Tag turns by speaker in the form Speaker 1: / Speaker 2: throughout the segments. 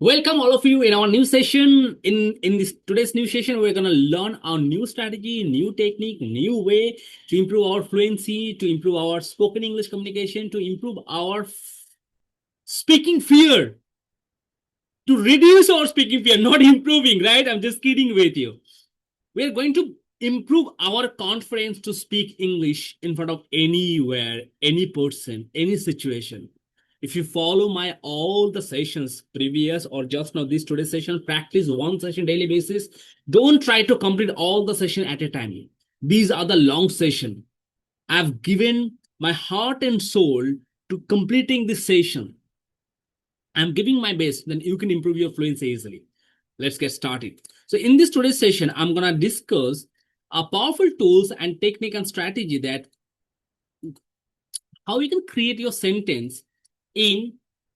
Speaker 1: Welcome all of you in our new session. In this today's new session, we're gonna learn our new strategy, new technique, new way to improve our fluency, to improve our spoken English communication, to improve our speaking fear, to reduce our speaking fear, not improving, right? I'm just kidding with you. We're going to improve our confidence to speak English in front of anywhere, any person, any situation. If you follow my all the sessions previous or just now this today's session, practice one session daily basis. Don't try to complete all the session at a time. These are the long session. I've given my heart and soul to completing this session. I'm giving my best, then you can improve your fluency easily. Let's get started. So in this today's session, I'm going to discuss a powerful tools and technique and strategy that how you can create your sentence in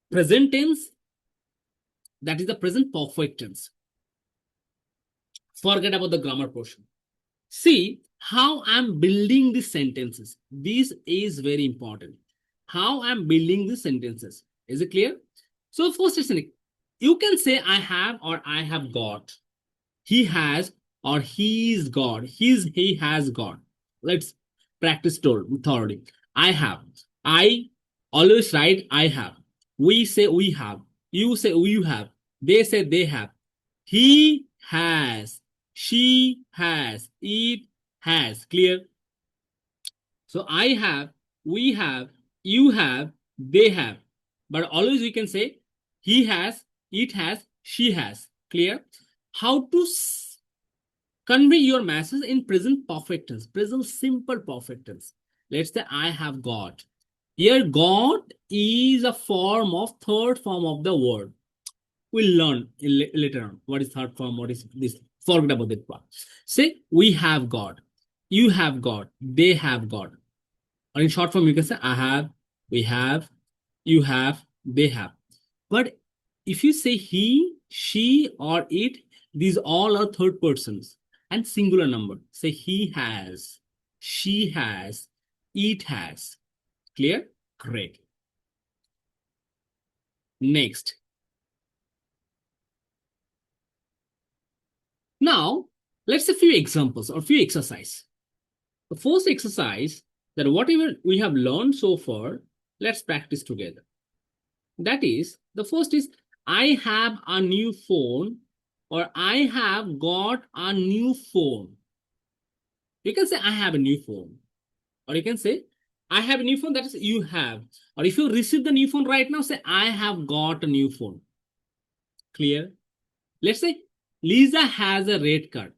Speaker 1: present tense, that is the present perfect tense. Forget about the grammar portion. See how I'm building these sentences. This is very important. How I'm building these sentences. Is it clear? So first, listen, you can say I have or I have got. He has or he's got. He has got. Let's practice thoroughly. I have. I always write I have. We say we have. You say you have. They say they have. He has. She has. It has. Clear? So I have, we have, you have, they have. But always we can say he has, it has, she has. Clear? How to convey your message in present perfect tense, present simple perfect tense. Let's say I have got. Here, got is a form of third form of the word. We'll learn later on what is third form, what is this. Forget about that part. Say we have got, you have got, they have got. Or in short form, you can say I have, we have, you have, they have. But if you say he, she, or it, these all are third persons and singular number. Say he has, she has, it has. Clear? Great. Next. Now, let's see a few examples or few exercise. The first exercise that whatever we have learned so far, let's practice together. That is, the first is I have a new phone or I have got a new phone. You can say I have a new phone. Or you can say I have a new phone, that is you have. Or if you receive the new phone right now, say I have got a new phone. Clear? Let's say Lisa has a red card.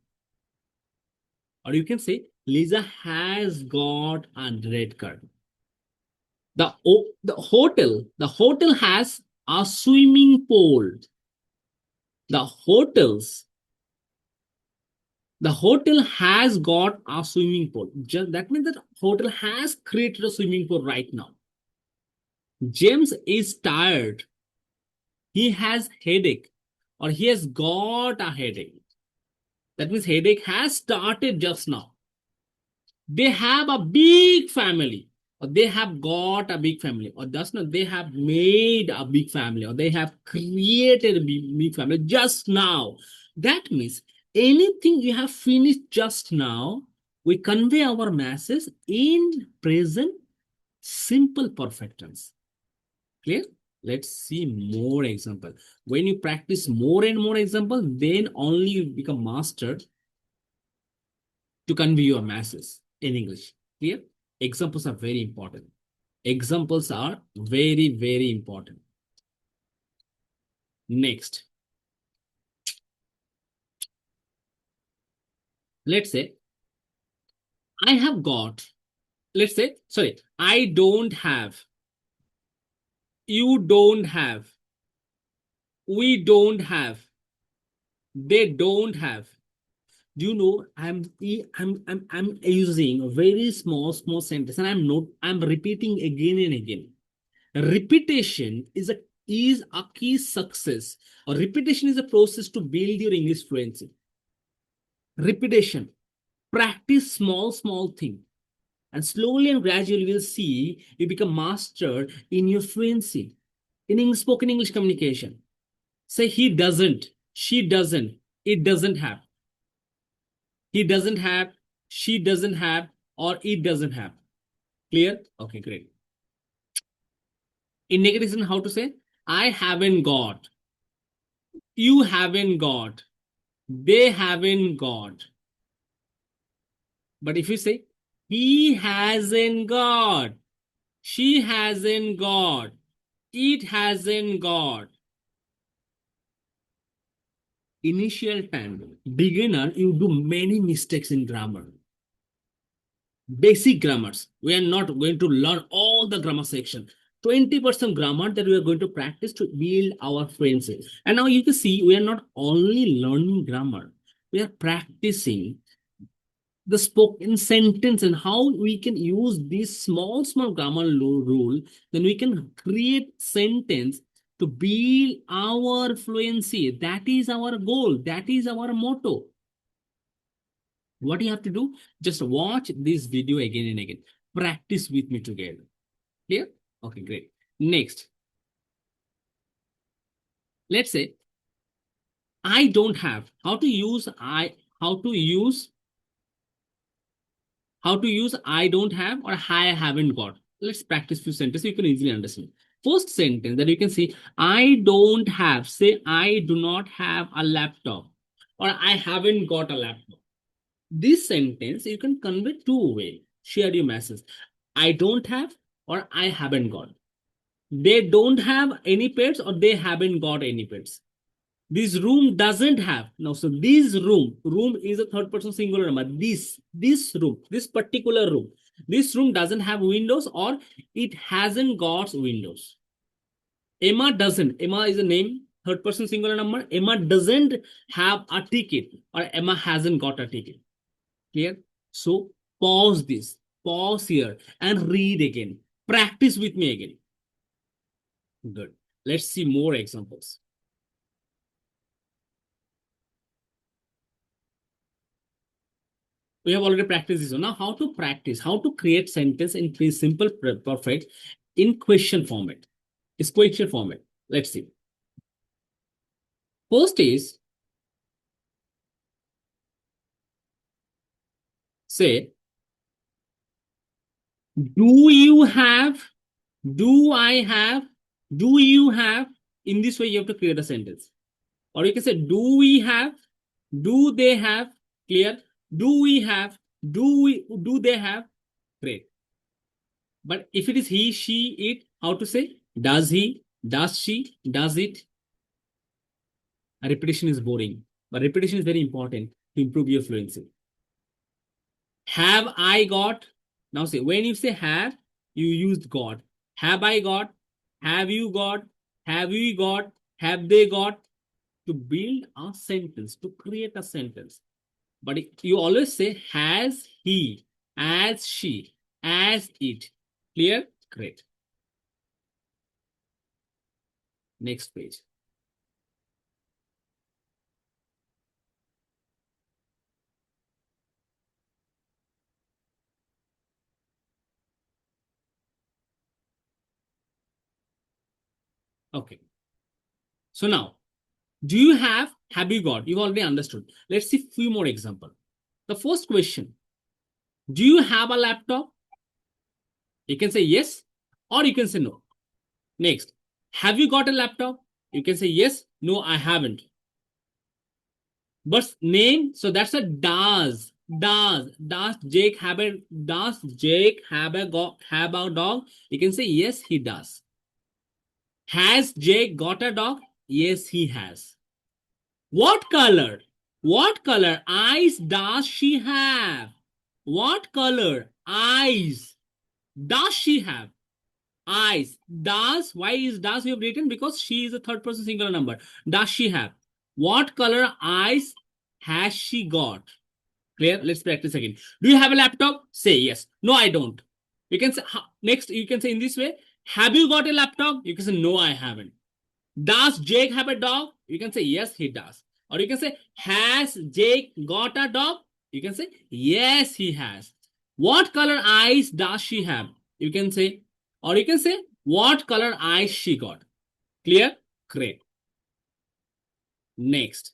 Speaker 1: Or you can say Lisa has got a red card. The hotel has a swimming pool. The hotels the hotel has got a swimming pool. Just that means that hotel has created a swimming pool right now. James is tired. He has headache or he has got a headache. That means headache has started just now. They have a big family or they have got a big family or just now they have made a big family or they have created a big family just now. That means anything you have finished just now, we convey our message in present simple perfect tense. Clear? Let's see more example. When you practice more and more example, then only you become master to convey your message in English. Clear? Examples are very important. Examples are very, very important. Next. Let's say I have got, let's say, sorry, I don't have, you don't have, we don't have, they don't have. Do you know I'm using a very small sentence and I'm repeating again and again. Repetition is a key success, or repetition is a process to build your English fluency. Repetition. Practice small thing. And slowly and gradually you will see you become master in your fluency, in English, spoken English communication. Say he doesn't, she doesn't, it doesn't have, he doesn't have, she doesn't have, or it doesn't have. Clear? Okay, great. In negation, how to say? I haven't got, you haven't got, they haven't got. But if you say, he hasn't got, she hasn't got, it hasn't got. Initial time, beginner, you do many mistakes in grammar. Basic grammars. We are not going to learn all the grammar section. 20% grammar that we are going to practice to build our fluency. And now you can see we are not only learning grammar, we are practicing the spoken sentence and how we can use this small grammar rule. Then we can create sentence to build our fluency. That is our goal. That is our motto. What you have to do, just watch this video again and again. Practice with me together. Clear? Okay, great. Next, let's say I don't have. How to use I don't have or I haven't got. Let's practice few sentences so you can easily understand. First sentence that you can see, I don't have. Say I do not have a laptop or I haven't got a laptop. This sentence you can convey two ways. Share your message. I don't have or I haven't got. They don't have any pets or they haven't got any pets. This room doesn't have. Now, so this room is a third person singular number. This room, this particular room, this room doesn't have windows or it hasn't got windows. Emma doesn't. Emma is a name, third person singular number. Emma doesn't have a ticket or Emma hasn't got a ticket. Clear? So pause this, pause here and read again. Practice with me again. Good. Let's see more examples. We have already practiced this one. Now, how to practice, how to create sentence in simple perfect in question format. It's question format. Let's see. First is, say, do you have, do I have, do you have? In this way, you have to create a sentence. Or you can say, do we have, do they have? Clear? Do we have, do they have? Great. But if it is he, she, it, how to say? Does he, does she, does it? A repetition is boring, but repetition is very important to improve your fluency. Have I got? Now say, when you say have, you used got. Have I got? Have you got? Have we got? Have they got? To build a sentence, to create a sentence. But you always say has he, as she, as it. Clear? Great. Next page. Okay. So now, do you have you got? You already understood. Let's see few more example. The first question, do you have a laptop? You can say yes or you can say no. Next, have you got a laptop? You can say yes, no, I haven't. But name, so that's a does. Does Jake have a dog? You can say yes, he does. Has Jake got a dog? Yes, he has. What color? What color eyes does she have? What color eyes does she have? Eyes. Does. Why is does you have written? Because she is a third person singular number. Does she have? What color eyes has she got? Clear? Let's practice again. Do you have a laptop? Say yes. No, I don't. You can say next. You can say in this way. Have you got a laptop? You can say no, I haven't. Does Jake have a dog? You can say yes, he does. Or you can say, has Jake got a dog? You can say, yes, he has. What color eyes does she have? You can say, or you can say, what color eyes she got? Clear? Great. Next.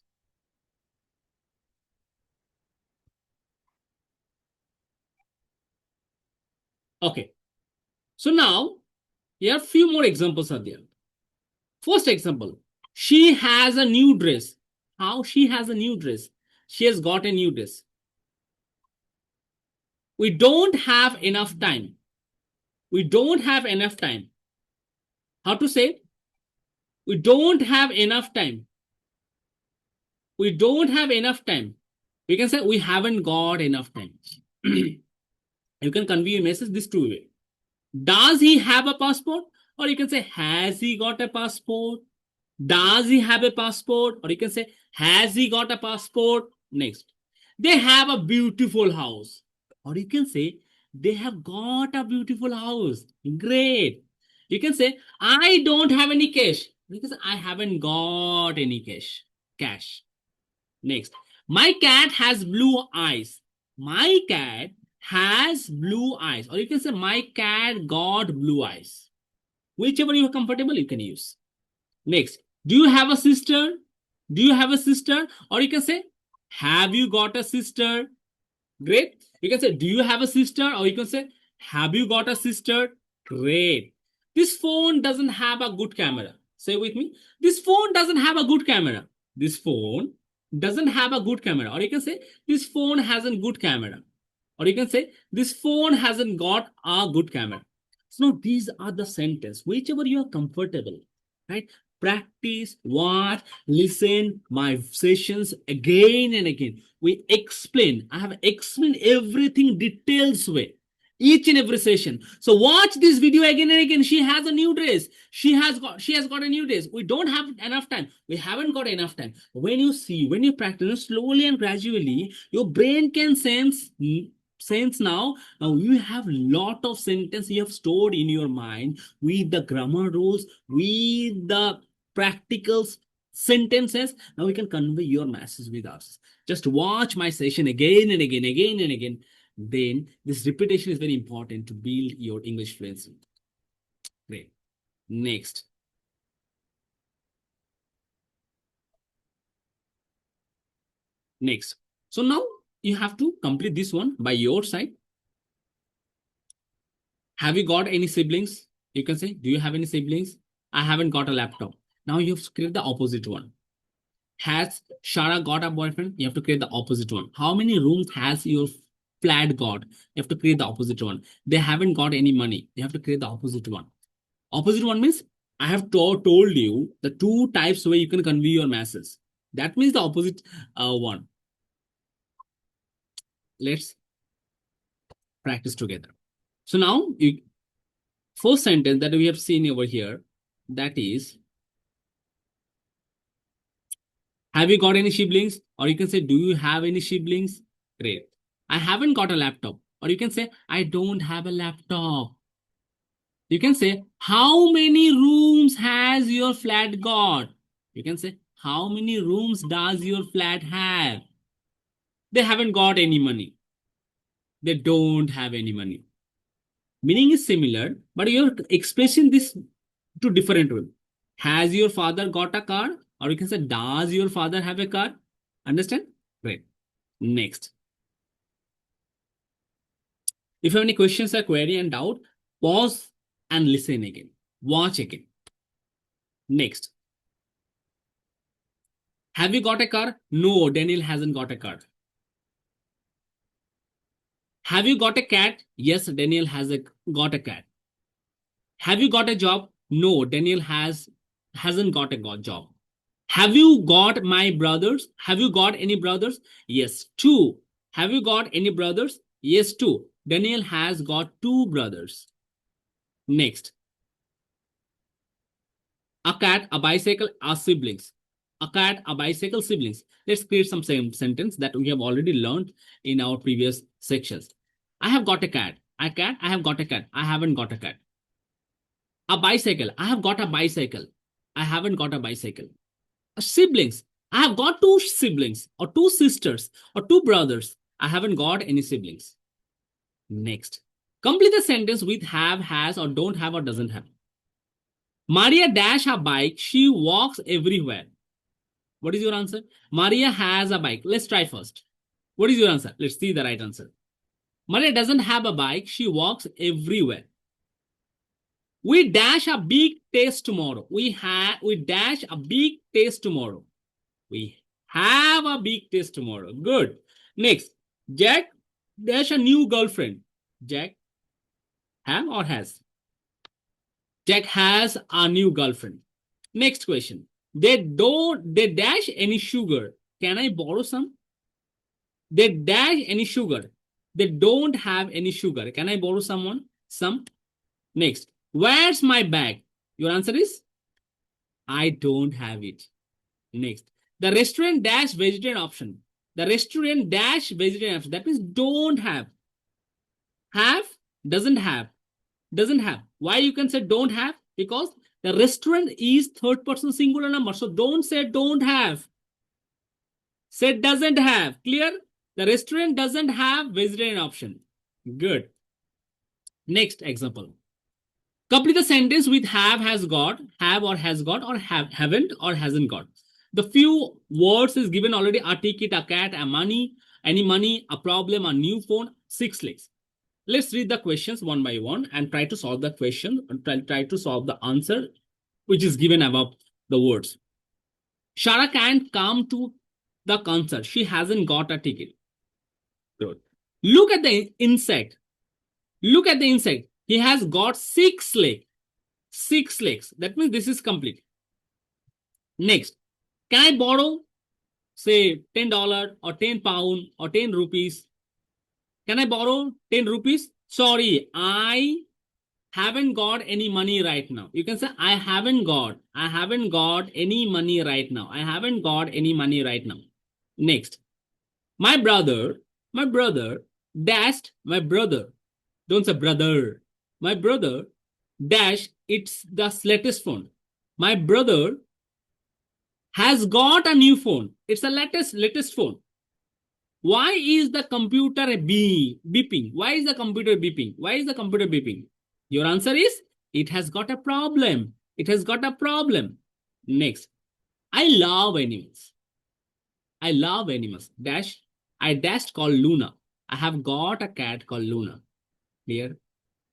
Speaker 1: Okay. So now here are few more examples are there. First example, she has a new dress. How she has a new dress? She has got a new dress. We don't have enough time. We don't have enough time. How to say? We don't have enough time. We don't have enough time. We can say we haven't got enough time. You can convey a message this two way. Does he have a passport? Or you can say, has he got a passport? Does he have a passport? Or you can say, has he got a passport? Next. They have a beautiful house. Or you can say, they have got a beautiful house. Great. You can say, I don't have any cash because I haven't got any cash. Cash. Next. My cat has blue eyes. My cat has blue eyes. Or you can say, my cat got blue eyes. Whichever you are comfortable, you can use. Next, do you have a sister? Do you have a sister? Or you can say, have you got a sister? Great. You can say, do you have a sister? Or you can say, have you got a sister? Great. This phone doesn't have a good camera. Say with me. This phone doesn't have a good camera. This phone doesn't have a good camera. Or you can say, this phone hasn't good camera. Or you can say, this phone hasn't got a good camera. So now these are the sentences, whichever you are comfortable, right? Practice, watch, listen my sessions again and again. We explain. I have explained everything details way. Each and every session. So watch this video again and again. She has a new dress. She has got a new dress. We don't have enough time. We haven't got enough time. When you see, when you practice slowly and gradually, your brain can sense now you have lot of sentence you have stored in your mind with the grammar rules, with the practical sentences. Now we can convey your message with us. Just watch my session again and again, again and again. Then this repetition is very important to build your English fluency. Great. Next. Next. So now you have to complete this one by your side. Have you got any siblings? You can say, do you have any siblings? I haven't got a laptop. Now you have to create the opposite one. Has Shara got a boyfriend? You have to create the opposite one. How many rooms has your flat got? You have to create the opposite one. They haven't got any money. You have to create the opposite one. Opposite one means I have told you the two types where you can convey your masses. That means the opposite one. Let's practice together. So now, first sentence that we have seen over here, that is, have you got any siblings? Or you can say, do you have any siblings? Great. I haven't got a laptop. Or you can say, I don't have a laptop. You can say, how many rooms has your flat got? You can say, how many rooms does your flat have? They haven't got any money. They don't have any money. Meaning is similar, but you're expressing this to different way. Has your father got a car? Or you can say, does your father have a car? Understand? Great. Next. If you have any questions or query and doubt, pause and listen again. Watch again. Next. Have you got a car? No, Daniel hasn't got a car. Have you got a cat? Yes, Daniel got a cat. Have you got a job? No, Daniel hasn't got a job. Have you got my brothers? Have you got any brothers? Yes, two. Have you got any brothers? Yes, two. Daniel has got two brothers. Next. A cat, a bicycle are siblings. A cat, a bicycle, siblings. Let's create some same sentence that we have already learned in our previous sections. I have got a cat. I have got a cat. I haven't got a cat. A bicycle. I have got a bicycle. I haven't got a bicycle. Siblings. I have got two siblings or two sisters or two brothers. I haven't got any siblings. Next. Complete the sentence with have, has, or don't have, or doesn't have. Maria dash her bike. She walks everywhere. What is your answer? Maria has a bike. Let's try first. What is your answer? Let's see the right answer. Maria doesn't have a bike. She walks everywhere. We dash a big test tomorrow. We dash a big test tomorrow. We have a big test tomorrow. Good. Next, Jack dash a new girlfriend. Jack have or has? Jack has a new girlfriend. Next question. They dash any sugar. Can I borrow some? They dash any sugar. They don't have any sugar. Can I borrow some? Next. Where's my bag? Your answer is I don't have it. Next. The restaurant dash vegetarian option. The restaurant dash vegetarian option. That means don't have. Have, doesn't have. Doesn't have. Why you can say don't have? Because the restaurant is third person singular number. So don't say don't have. Say doesn't have. Clear? The restaurant doesn't have vegetarian option. Good. Next example. Complete the sentence with have, has got, have or has got, or haven't or hasn't got. The few words is given already: a ticket, a cat, a money, any money, a problem, a new phone, 6 legs. Let's read the questions one by one and try to solve the question and try to solve the answer which is given above the words. Shara can't come to the concert. She hasn't got a ticket. Good. Look at the insect. Look at the insect. He has got 6 legs. 6 legs. That means this is complete. Next. Can I borrow, say, $10 or £10 or 10 rupees? Can I borrow 10 rupees? Sorry, I haven't got any money right now. You can say I haven't got any money right now. I haven't got any money right now. Next. My brother dashed my brother. Don't say brother. My brother dash it's the latest phone. My brother has got a new phone. It's the latest phone. Why is the computer beeping? Why is the computer beeping? Why is the computer beeping? Your answer is it has got a problem. It has got a problem. Next. I love animals. I love animals. Dash. I dashed called Luna. I have got a cat called Luna. Clear?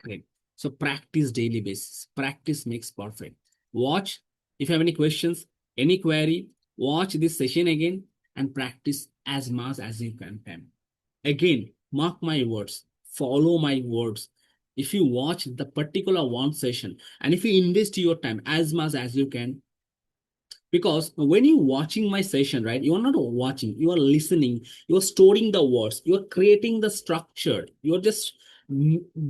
Speaker 1: Great. So practice daily basis. Practice makes perfect. Watch. If you have any questions, any query, watch this session again and practice as much as you can. Again, mark my words. Follow my words. If you watch the particular one session and if you invest your time as much as you can, because when you're watching my session, right, you're not watching, you are listening, you're storing the words, you're creating the structure, you're just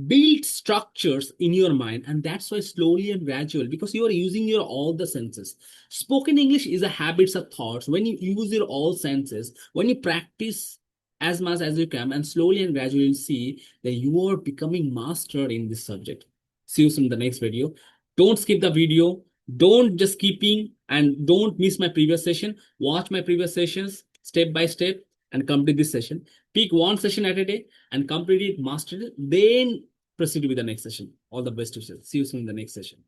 Speaker 1: build structures in your mind, and that's why slowly and gradual, because you are using your all the senses. Spoken English is a habits of thoughts. When you use your all senses, when you practice as much as you can, and slowly and gradually you see that you are becoming master in this subject. See you soon in the next video. Don't skip the video. Don't just keeping and don't miss my previous session. Watch my previous sessions step by step and complete this session. Pick one session at a day and complete it, master it, then proceed with the next session. All the best wishes. See you soon in the next session.